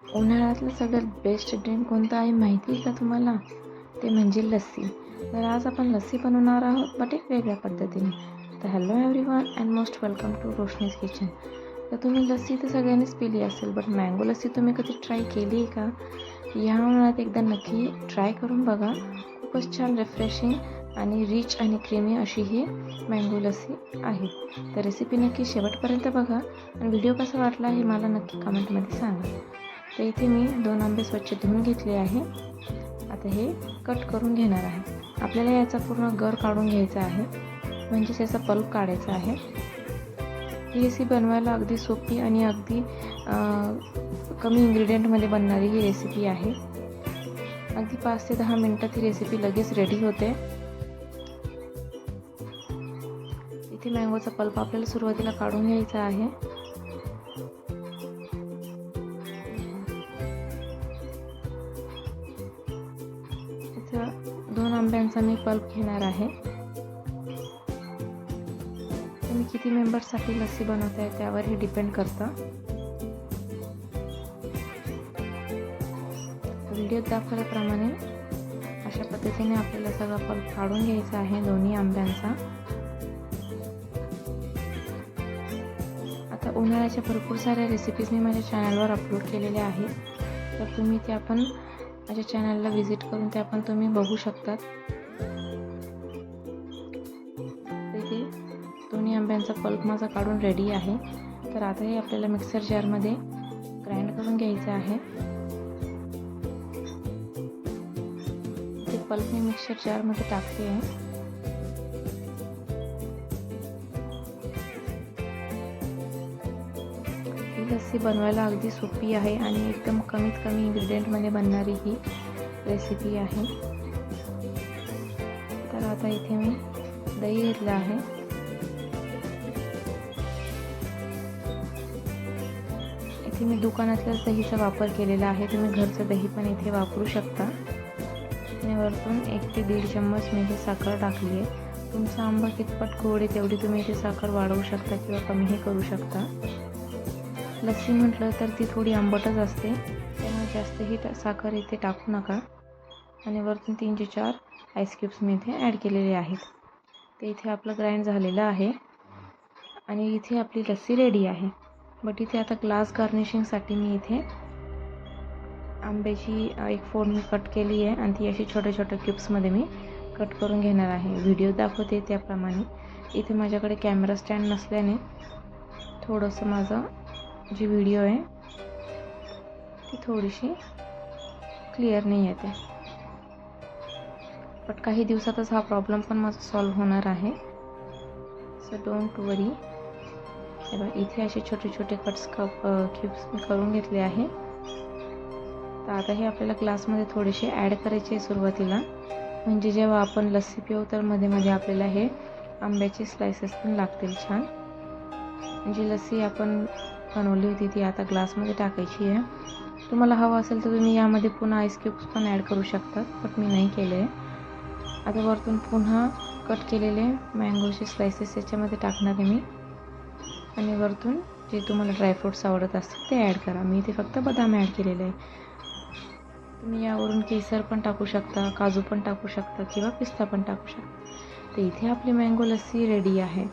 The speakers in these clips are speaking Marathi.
उन्हाळ्यातलं सगळ्यात बेस्ट ड्रिंक कोणतं आहे माहिती आहे का तुम्हाला? ते म्हणजे लस्सी. तर आज आपण लस्सी बनवणार आहोत, बट एक वेगळ्या पद्धतीने. तर hello everyone and most welcome to Roshni's kitchen. तर तुम्ही लस्सी तर सगळ्यांनीच पिली असेल, बट मँगो लस्सी तुम्ही कधी ट्राय केली आहे का? ह्या उन्हाळ्यात एकदा नक्की ट्राय करून बघा. खूपच छान रिफ्रेशिंग आणि रिच आणि क्रीमी अशी ही मँगो लस्सी आहे. तर रेसिपी नक्की शेवटपर्यंत बघा आणि व्हिडिओ कसा वाटला हे मला नक्की कमेंटमध्ये सांगा. तर इथे मी 2 आंबे स्वच्छ धुवून घेतले आहे. आता हे कट करून घेणार आहे. आपल्याला याचा पूर्ण गर काढून घ्यायचा आहे, म्हणजेच याचा पल्प काढायचा आहे. ही रेसिपी बनवायला अगदी सोपी आणि अगदी कमी इन्ग्रेडियंटमध्ये बनणारी ही रेसिपी आहे. अगदी 5 ते 10 मिनटात ही रेसिपी लगेच रेडी होते. इथे मँगोचा पल्प आपल्याला सुरुवातीला काढून घ्यायचा आहे. इथं 2 आंब्यांचा मी पल्प घेणार आहे. तुम्ही किती मेंबर्ससाठी लस्सी बनवताय त्यावर हे डिपेंड करतं. व्हिडिओत दाखवल्याप्रमाणे अशा पद्धतीने आपल्याला सगळा पल्प काढून घ्यायचा आहे दोन्ही आंब्यांचा. आता उन्हाळ्याच्या भरपूर साऱ्या रेसिपीज मी माझ्या चॅनलवर अपलोड केलेल्या आहेत, तर तुम्ही त्या पण माझ्या चॅनलला व्हिजिट करून त्या पण तुम्ही बघू शकतात. इथे दोन्ही आंब्यांचा पल्प माझा काढून रेडी आहे. तर आता हे आपल्याला मिक्सर जारमध्ये ग्राइंड करून घ्यायचं आहे. ते पल्प मी मिक्सर जारमध्ये टाकते आहे. ही लस्सी बनवायला अगदी सोपी आहे आणि एकदम कमीत कमी इन्ग्रेडियंटमध्ये बनणारी ही रेसिपी आहे. तर आता इथे मी दही घेतलं आहे. इथे मी दुकानातल्याच दहीचा वापर केलेला आहे. तुम्ही घरचं दही पण इथे वापरू शकता. आणि वरतून 1 ते 1.5 चम्मच मी इथे साखर टाकली आहे. तुमचा आंबा कितपत गोड आहे तेवढी तुम्ही इथे साखर वाढवू शकता किंवा कमीही करू शकता. लस्सी म्हटलं तर ती थोडी आंबटच असते, त्यामुळे जास्तही साखर इथे टाकू नका. आणि वरतून 3 ते 4 आईस क्यूब्स मी इथे ॲड केलेले आहेत. ते इथे आपलं ग्राइंड झालेलं आहे आणि इथे आपली लस्सी रेडी आहे. बट इथे आता ग्लास गार्निशिंगसाठी मी इथे आंब्याची एक फोड मी कट केली आहे आणि ती अशी छोट्या छोट्या क्यूब्समध्ये मी कट करून घेणार आहे. व्हिडिओ दाखवते त्याप्रमाणे. इथे माझ्याकडे कॅमेरा स्टँड नसल्याने थोडंसं माझं जी व्हिडिओ आहे ती थोडीशी क्लिअर नाही येते, बट काही दिवसातच हा प्रॉब्लेम पण माझा सॉल्व्ह होणार आहे. सो डोंट वरी. इथे असे छोटे छोटे क्यूब्स मी करून घेतले आहे. तर आता हे आपल्याला ग्लासमध्ये थोडेसे ॲड करायचे सुरुवातीला, म्हणजे जेव्हा आपण लस्सी पिऊ तर मध्ये मध्ये आपल्याला हे आंब्याचे स्लायसेस पण लागतील छान. जी लस्सी आपण बनवली होती ती आता ग्लासमध्ये टाकायची आहे. तुम्हाला हवं असेल तर तुम्ही यामध्ये पुन्हा आईस क्यूब्स पण ॲड करू शकता, बट मी नाही केले आहे. आता वरतून पुन्हा कट केलेले मँगोचे स्लायसेस याच्यामध्ये टाकणार आहे मी. आणि वरतून जे तुम्हाला ड्रायफ्रूट्स आवडत असतील ते ॲड करा. मी इथे फक्त बदाम ॲड केलेले आहे. तुम्ही यावरून केसर पण टाकू शकता, काजू पण टाकू शकता किंवा पिस्ता पण टाकू शकता. तर इथे आपली मँगो लस्सी रेडी आहे.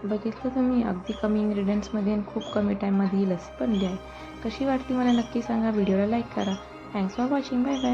बघितलं तुम्ही, अगदी कमी इन्ग्रेडियंट्समध्ये आणि खूप कमी टाईममध्ये ही लस्सी बनली आहे. कशी वाटली मला नक्की सांगा. व्हिडिओला लाईक करा. Thanks for watching. Bye bye.